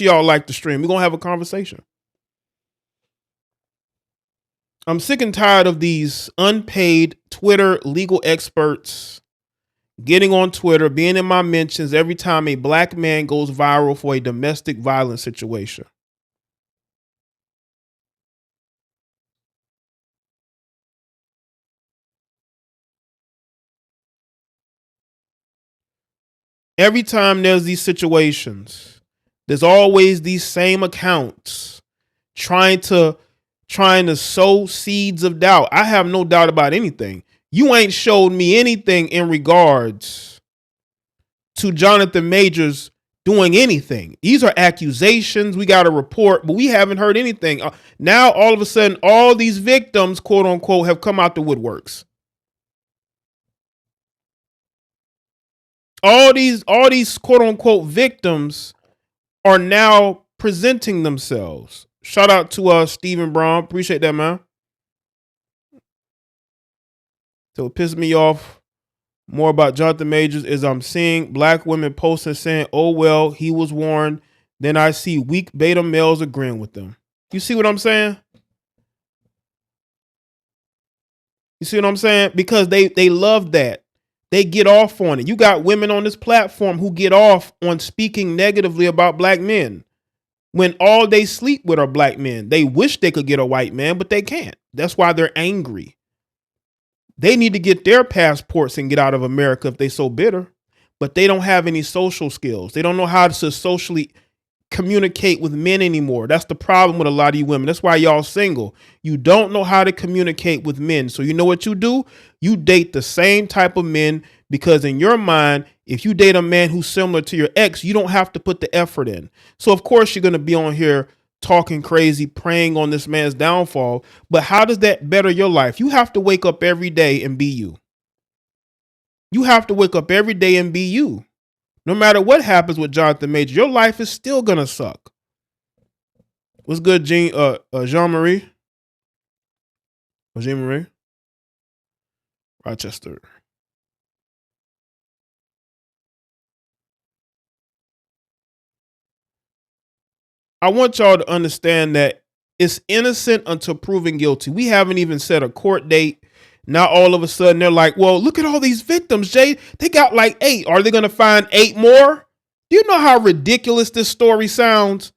y'all like the stream. We're going to have a conversation. I'm sick and tired of these unpaid Twitter legal experts getting on Twitter, being in my mentions every time a black man goes viral for a domestic violence situation. Every time there's these situations, there's always these same accounts trying to sow seeds of doubt. I have no doubt about anything. You ain't showed me anything in regards to Jonathan Majors doing anything. These are accusations. We got a report, but we haven't heard anything. Now, all of a sudden, all these victims, quote unquote, have come out the woodworks. All these quote unquote victims are now presenting themselves. Shout out to Stephen Brown. Appreciate that, man. So it pissed me off more about Jonathan Majors is I'm seeing black women posting saying, oh, well, he was warned. Then I see weak beta males agreeing with them. You see what I'm saying? You see what I'm saying? Because they love that. They get off on it. You got women on this platform who get off on speaking negatively about black men when all they sleep with are black men. They wish they could get a white man, but they can't. That's why they're angry. They need to get their passports and get out of America if they're so bitter, but they don't have any social skills. They don't know how to socially communicate with men anymore. That's the problem with a lot of you women. That's why y'all single. You don't know how to communicate with men. So you know what you do? You date the same type of men because in your mind, if you date a man who's similar to your ex, you don't have to put the effort in. So of course you're going to be on here talking crazy, preying on this man's downfall. But how does that better your life? You have to wake up every day and be you. You have to wake up every day and be you. No matter what happens with Jonathan Major, your life is still gonna suck. What's good, Jean-Marie? Jean-Marie? Rochester. I want y'all to understand that it's innocent until proven guilty. We haven't even set a court date. Now all of a sudden they're like, well, look at all these victims, Jay. They got like 8. Are they going to find 8 more? Do you know how ridiculous this story sounds?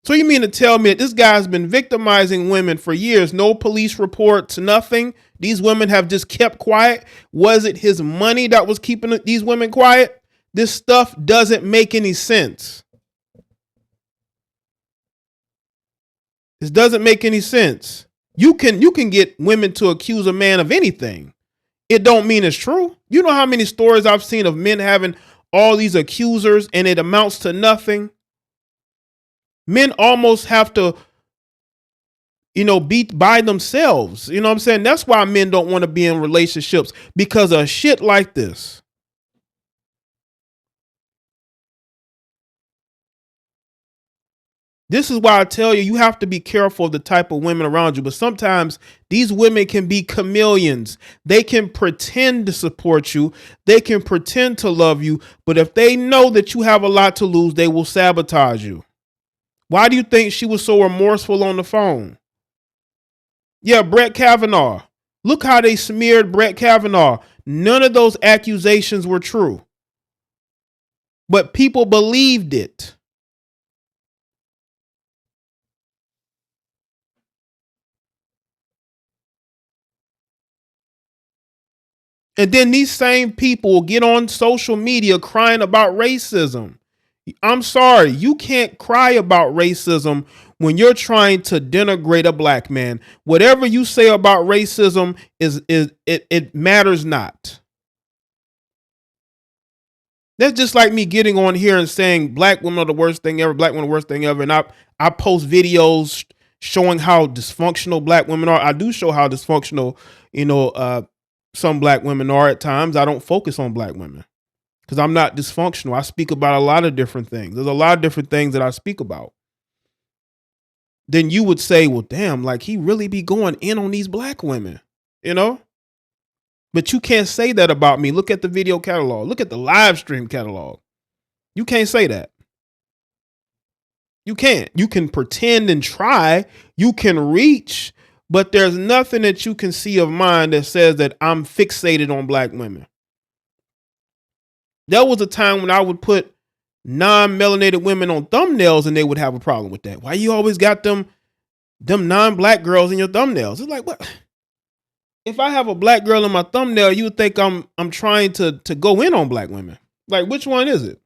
So you mean to tell me that this guy's been victimizing women for years? No police reports, nothing. These women have just kept quiet. Was it his money that was keeping these women quiet? This stuff doesn't make any sense. This doesn't make any sense. You can get women to accuse a man of anything. It don't mean it's true. You know how many stories I've seen of men having all these accusers and it amounts to nothing? Men almost have to, be by themselves. You know what I'm saying? That's why men don't want to be in relationships, because of shit like this. This is why I tell you, you have to be careful of the type of women around you. But sometimes these women can be chameleons. They can pretend to support you. They can pretend to love you. But if they know that you have a lot to lose, they will sabotage you. Why do you think she was so remorseful on the phone? Yeah, Brett Kavanaugh. Look how they smeared Brett Kavanaugh. None of those accusations were true. But people believed it. And then these same people will get on social media crying about racism. I'm sorry, you can't cry about racism when you're trying to denigrate a black man. Whatever you say about racism it matters not. That's just like me getting on here and saying black women are the worst thing ever, black women are the worst thing ever. And I post videos showing how dysfunctional black women are. I do show how dysfunctional, some black women are at times. I don't focus on black women because I'm not dysfunctional. I speak about a lot of different things. There's a lot of different things that I speak about. Then you would say, well, damn, like he really be going in on these black women, But you can't say that about me. Look at the video catalog. Look at the live stream catalog. You can't say that. You can't. You can pretend and try. You can reach, but there's nothing that you can see of mine that says that I'm fixated on black women. There was a time when I would put non-melanated women on thumbnails and they would have a problem with that. Why you always got them non-black girls in your thumbnails? It's like, what? If I have a black girl in my thumbnail, you would think I'm trying to go in on black women. Like, which one is it?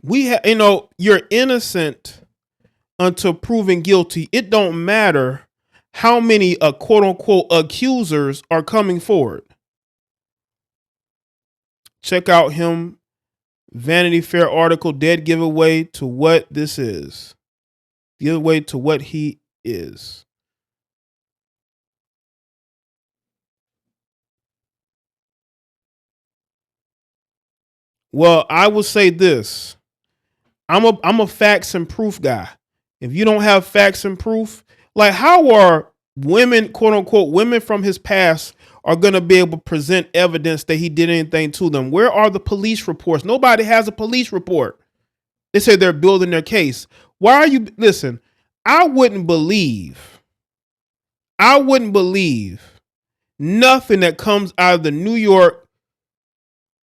You're innocent until proven guilty. It don't matter how many quote unquote accusers are coming forward. Check out him Vanity Fair article, dead giveaway to what this is. Giveaway to what he is. Well, I will say this. I'm a facts and proof guy. If you don't have facts and proof, like how are women, quote unquote, women from his past are going to be able to present evidence that he did anything to them? Where are the police reports? Nobody has a police report. They say they're building their case. Why are you, listen, I wouldn't believe nothing that comes out of the New York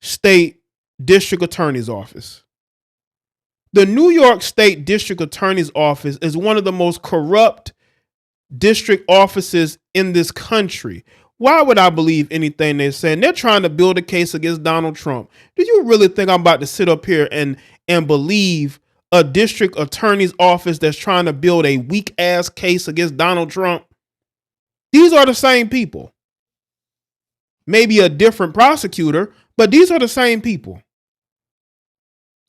State District Attorney's Office. The New York State District Attorney's Office is one of the most corrupt district offices in this country. Why would I believe anything they're saying? They're trying to build a case against Donald Trump. Do you really think I'm about to sit up here and believe a district attorney's office that's trying to build a weak ass case against Donald Trump? These are the same people. Maybe a different prosecutor, but these are the same people.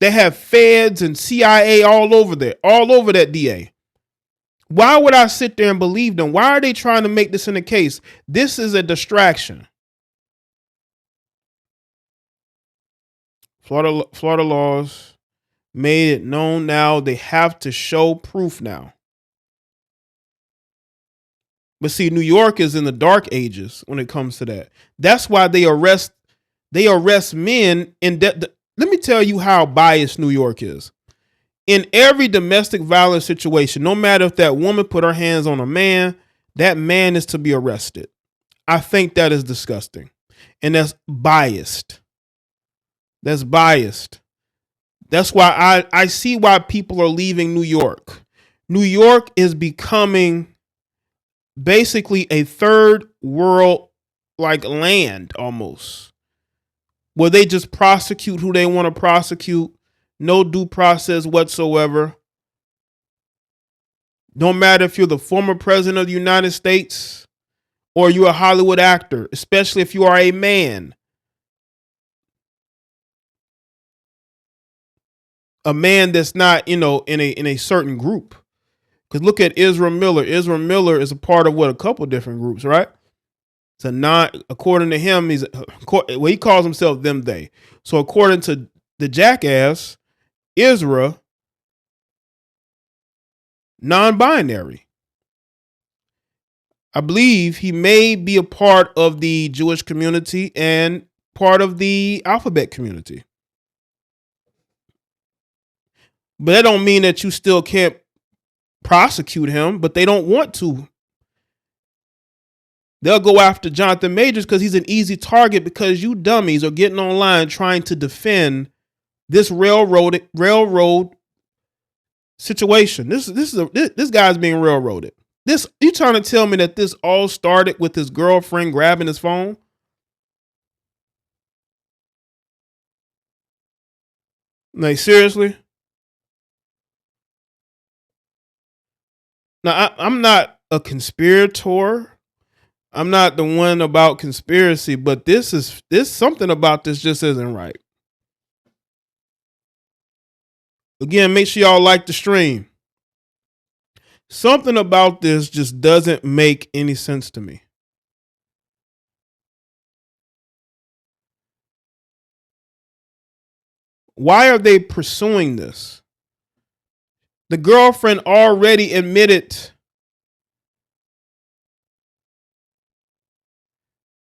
They have feds and CIA all over that DA. Why would I sit there and believe them? Why are they trying to make this in a case? This is a distraction. Florida laws made it known now they have to show proof now. But see, New York is in the dark ages when it comes to that. That's why they arrest men in let me tell you how biased New York is. In every domestic violence situation, no matter if that woman put her hands on a man, that man is to be arrested. I think that is disgusting. And that's biased. That's biased. That's why I see why people are leaving New York. New York is becoming basically a third world like land almost, where they just prosecute who they want to prosecute. No due process whatsoever. Don't matter if you're the former president of the United States or you're a Hollywood actor, especially if you are a man. A man that's not, in a certain group. Because look at Ezra Miller. Ezra Miller is a part of a couple different groups, right? So according to him, he calls himself them, they. So according to the jackass, Ezra, non-binary. I believe he may be a part of the Jewish community and part of the alphabet community. But that don't mean that you still can't prosecute him, but they don't want to. They'll go after Jonathan Majors because he's an easy target because you dummies are getting online trying to defend this railroad situation. This guy's being railroaded. You trying to tell me that this all started with his girlfriend grabbing his phone? Like, seriously? Now, I'm not a conspirator. I'm not the one about conspiracy, but this something about this just isn't right. Again, make sure y'all like the stream. Something about this just doesn't make any sense to me. Why are they pursuing this? The girlfriend already admitted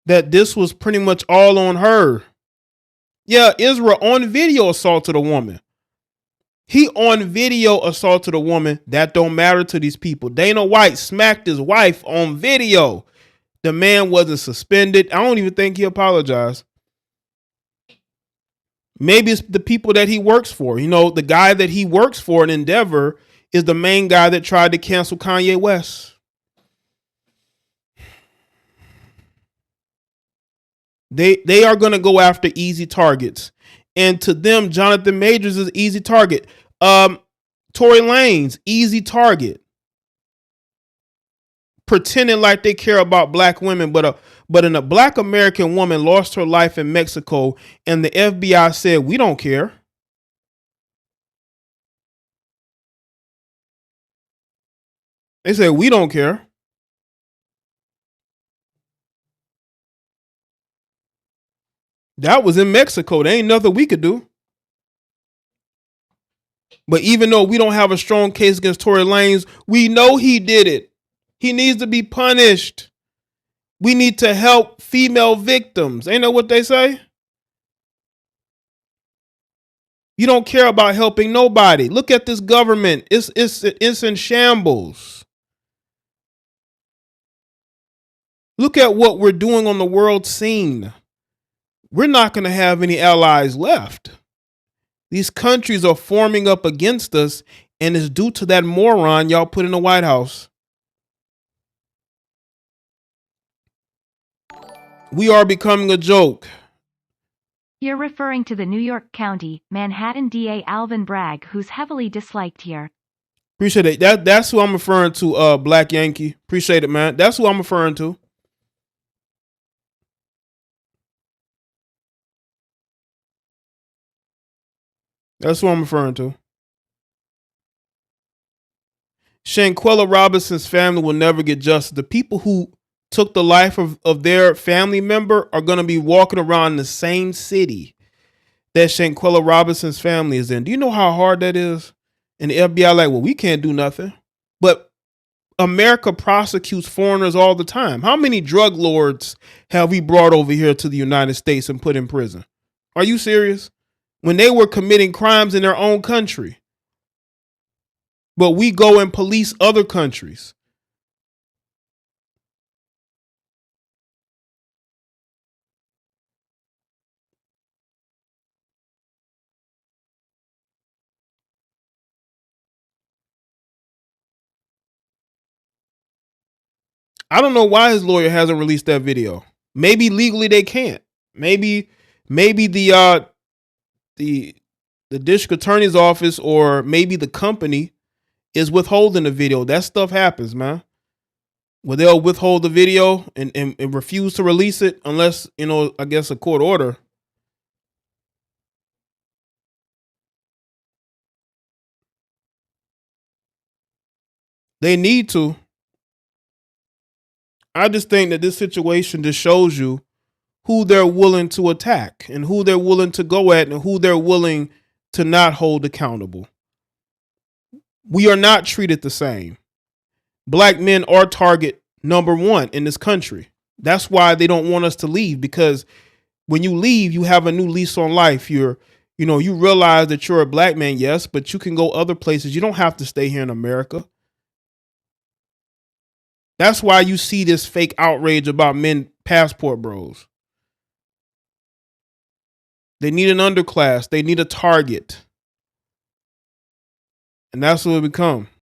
that this was pretty much all on her. Yeah, Israel on video assaulted a woman. He on video assaulted a woman. That don't matter to these people. Dana White smacked his wife on video. The man wasn't suspended. I don't even think he apologized. Maybe it's the people that he works for. You know, the guy that he works for in Endeavor is the main guy that tried to cancel Kanye West. They are going to go after easy targets. And to them, Jonathan Majors is easy target. Tory Lanez, easy target. Pretending like they care about black women, but a black American woman lost her life in Mexico, and the FBI said, we don't care. They said, we don't care. That was in Mexico. There ain't nothing we could do. But even though we don't have a strong case against Tory Lanez, we know he did it. He needs to be punished. We need to help female victims. Ain't that what they say? You don't care about helping nobody. Look at this government. It's in shambles. Look at what we're doing on the world scene. We're not going to have any allies left. These countries are forming up against us, and it's due to that moron y'all put in the White House. We are becoming a joke. You're referring to the New York County, Manhattan DA Alvin Bragg, who's heavily disliked here. Appreciate it. That's who I'm referring to, Black Yankee. Appreciate it, man. That's who I'm referring to. That's who I'm referring to. Shanquella Robinson's family will never get justice. The people who took the life of their family member are going to be walking around the same city that Shanquella Robinson's family is in. Do you know how hard that is? And the FBI like, well, we can't do nothing. But America prosecutes foreigners all the time. How many drug lords have we brought over here to the United States and put in prison? Are you serious? When they were committing crimes in their own country. But we go and police other countries. I don't know why his lawyer hasn't released that video. Maybe legally they can't. Maybe the district attorney's office or maybe the company is withholding the video. That stuff happens, man. Where they'll withhold the video and refuse to release it unless, I guess a court order. They need to. I just think that this situation just shows you who they're willing to attack and who they're willing to go at and who they're willing to not hold accountable. We are not treated the same. Black men are target number one in this country. That's why they don't want us to leave, because when you leave, you have a new lease on life. You realize that you're a black man, yes, but you can go other places. You don't have to stay here in America. That's why you see this fake outrage about men passport bros. They need an underclass. They need a target. And that's what it become.